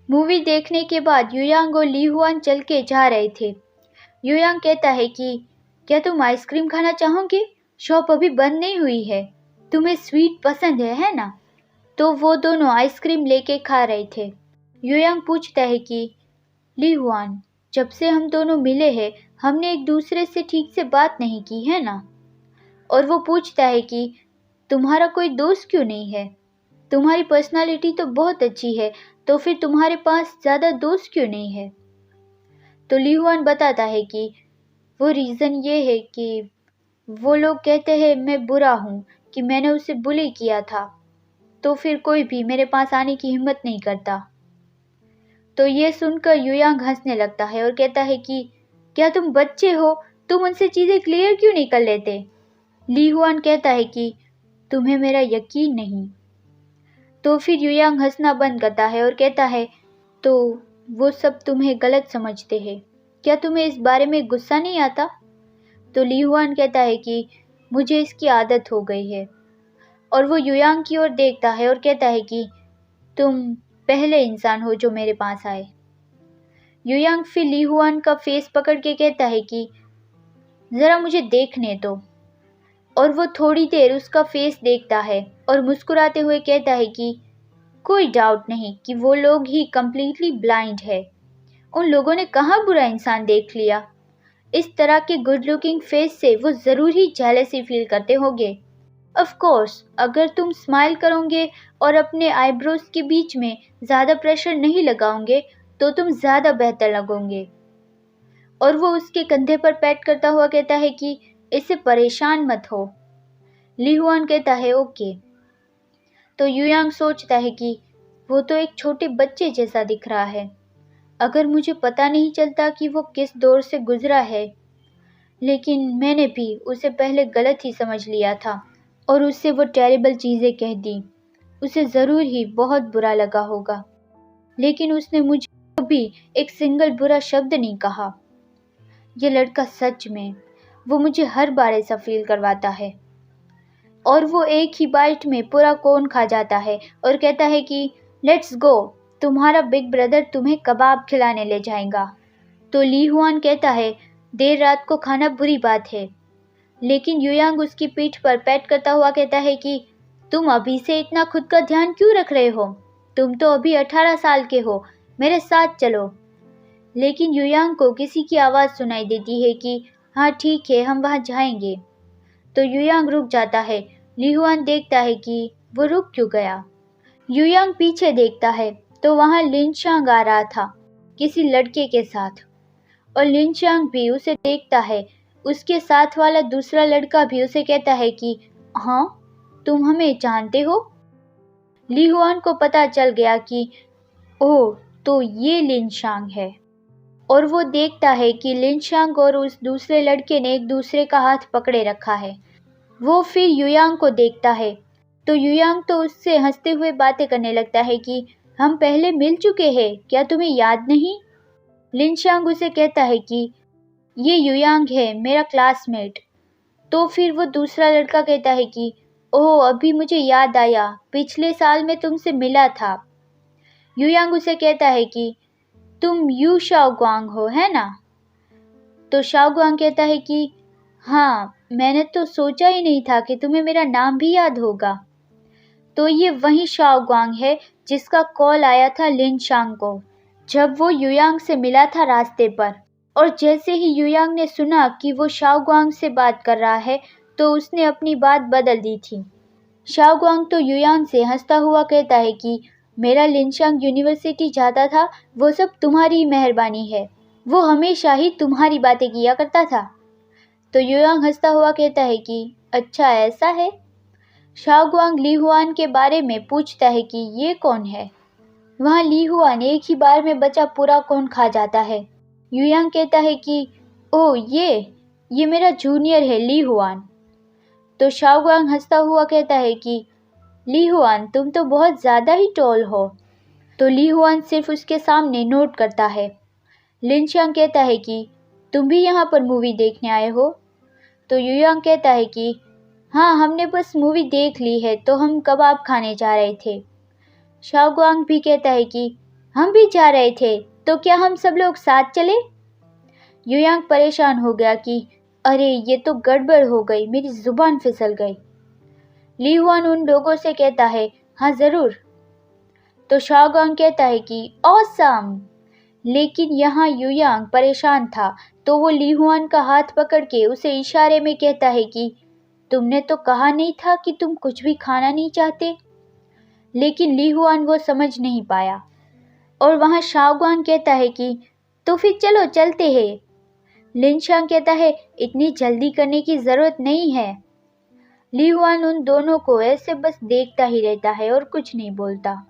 Movie देखने के बाद युयांग और ली हुआन चल के जा रहे थे। युयांग कहता है कि क्या तुम आइसक्रीम खाना चाहोगे? शॉप अभी बंद नहीं हुई है। तुम्हें स्वीट पसंद है ना? तो वो दोनों आइसक्रीम लेके खा रहे थे। युयांग पूछता है कि ली हुआन, जब से हम दोनों मिले हैं हमने एक दूसरे से ठीक से बात नहीं की है ना? और वो पूछता है कि तुम्हारा कोई दोस्त क्यों नहीं है? तुम्हारी पर्सनालिटी तो बहुत अच्छी है, तो फिर तुम्हारे पास ज़्यादा दोस्त क्यों नहीं है? तो ली हुआन बताता है कि वो रीज़न ये है कि वो लोग कहते हैं मैं बुरा हूँ, कि मैंने उसे बुली किया था, तो फिर कोई भी मेरे पास आने की हिम्मत नहीं करता। तो ये सुनकर युयांग हंसने लगता है और कहता है कि क्या तुम बच्चे हो? तुम उनसे चीज़ें क्लियर क्यों नहीं कर लेते? ली हुआन कहता है कि तुम्हें मेरा यकीन नहीं। तो फिर युयांग हंसना बंद करता है और कहता है तो वो सब तुम्हें गलत समझते हैं। क्या तुम्हें इस बारे में गुस्सा नहीं आता? तो ली हुआन कहता है कि मुझे इसकी आदत हो गई है। और वो युयांग की ओर देखता है और कहता है कि तुम पहले इंसान हो जो मेरे पास आए। युयांग फिर ली हुआन का फेस पकड़ के कहता है कि ज़रा मुझे देखने दो। और वो थोड़ी देर उसका फेस देखता है और मुस्कुराते हुए कहता है कि कोई डाउट नहीं कि वो लोग ही कम्प्लीटली ब्लाइंड है। उन लोगों ने कहाँ बुरा इंसान देख लिया। इस तरह के गुड लुकिंग फेस से वो ज़रूर ही जेलसी फील करते होंगे। ऑफ कोर्स अगर तुम स्माइल करोगे और अपने आईब्रोज के बीच में ज़्यादा प्रेशर नहीं लगाओगे तो तुम ज़्यादा बेहतर लगोगे। और वो उसके कंधे पर पैट करता हुआ कहता है कि इससे परेशान मत हो। ली हुआन कहता है ओके। तो युयांग सोचता है कि वो तो एक छोटे बच्चे जैसा दिख रहा है। अगर मुझे पता नहीं चलता कि वो किस दौर से गुजरा है, लेकिन मैंने भी उसे पहले गलत ही समझ लिया था और उससे वो टेरिबल चीज़ें कह दी। उसे ज़रूर ही बहुत बुरा लगा होगा, लेकिन उसने मुझे कभी एक सिंगल बुरा शब्द नहीं कहा। ये लड़का सच में वो मुझे हर बार ऐसा फील करवाता है। और वो एक ही बाइट में पूरा कोन खा जाता है और कहता है कि लेट्स गो, तुम्हारा बिग ब्रदर तुम्हें कबाब खिलाने ले जाएगा। तो ली हुआन कहता है देर रात को खाना बुरी बात है, लेकिन युयांग उसकी पीठ पर पैट करता हुआ कहता है कि तुम अभी से इतना खुद का ध्यान क्यों रख रहे हो? तुम तो अभी 18 साल के हो, मेरे साथ चलो। लेकिन युयांग को किसी की आवाज़ सुनाई देती है कि हाँ ठीक है हम वहाँ जाएंगे। तो युयांग रुक जाता है। ली हुआन देखता है कि वो रुक क्यों गया। युयांग पीछे देखता है तो वहाँ लिनशांग आ रहा था किसी लड़के के साथ, और लिनशांग भी उसे देखता है। उसके साथ वाला दूसरा लड़का भी उसे कहता है कि हाँ तुम हमें जानते हो। ली हुआन को पता चल गया कि ओह तो ये लिनशांग है, और वो देखता है कि लिनशांग और उस दूसरे लड़के ने एक दूसरे का हाथ पकड़े रखा है। वो फिर युयांग को देखता है तो युयांग तो उससे हंसते हुए बातें करने लगता है कि हम पहले मिल चुके हैं, क्या तुम्हें याद नहीं? लिनशांग उसे कहता है कि ये युयांग है मेरा क्लासमेट। तो फिर वो दूसरा लड़का कहता है कि ओह अभी मुझे याद आया, पिछले साल मैं तुमसे मिला था। युयांग उसे कहता है कि तुम यू शाओगुआंग हो है ना? तो शाओगुआंग कहता है कि हाँ मैंने तो सोचा ही नहीं था कि तुम्हें मेरा नाम भी याद होगा। तो ये वही शाओगुआंग है जिसका कॉल आया था लिनशांग को जब वो युयांग से मिला था रास्ते पर। और जैसे ही युयांग ने सुना कि वो शाओगुआंग से बात कर रहा है तो उसने अपनी बात बदल दी थी। शाओगुआंग तो युयांग से हंसता हुआ कहता है कि मेरा लिनशांग यूनिवर्सिटी जाता था, वो सब तुम्हारी ही मेहरबानी है, वो हमेशा ही तुम्हारी बातें किया करता था। तो युयांग हंसता हुआ कहता है कि अच्छा ऐसा है। शाओगुआंग ली हुआन के बारे में पूछता है कि ये कौन है। वहाँ ली हुआन एक ही बार में बचा पूरा कोन खा जाता है। युयांग कहता है कि ओह ये मेरा जूनियर है ली हुआन। तो शाओगुआंग हंसता हुआ कहता है कि ली हुआन तुम तो बहुत ज़्यादा ही टॉल हो। तो ली हुआन सिर्फ उसके सामने नोट करता है। लिनशांग कहता है कि तुम भी यहाँ पर मूवी देखने आए हो? तो युयांग कहता है कि हाँ हमने बस मूवी देख ली है तो हम कबाब खाने जा रहे थे। शाओगुआंग भी कहता है कि हम भी जा रहे थे, तो क्या हम सब लोग साथ चले? युयांग परेशान हो गया कि अरे ये तो गड़बड़ हो गई, मेरी जुबान फिसल गई। ली हुआन उन लोगों से कहता है, हाँ जरूर। तो शाओगांग कहता है कि ऑसम। लेकिन यहाँ युयांग परेशान था, तो वो ली हुआन का हाथ पकड़ के उसे इशारे में कहता है कि तुमने तो कहा नहीं था कि तुम कुछ भी खाना नहीं चाहते। लेकिन ली हुआन वो समझ नहीं पाया। और वहाँ शाओगांग कहता है कि तो फिर चलो चलते हैं। लिनशांग कहता है, इतनी जल्दी करने की जरूरत नहीं है। ली हुआन उन दोनों को ऐसे बस देखता ही रहता है और कुछ नहीं बोलता।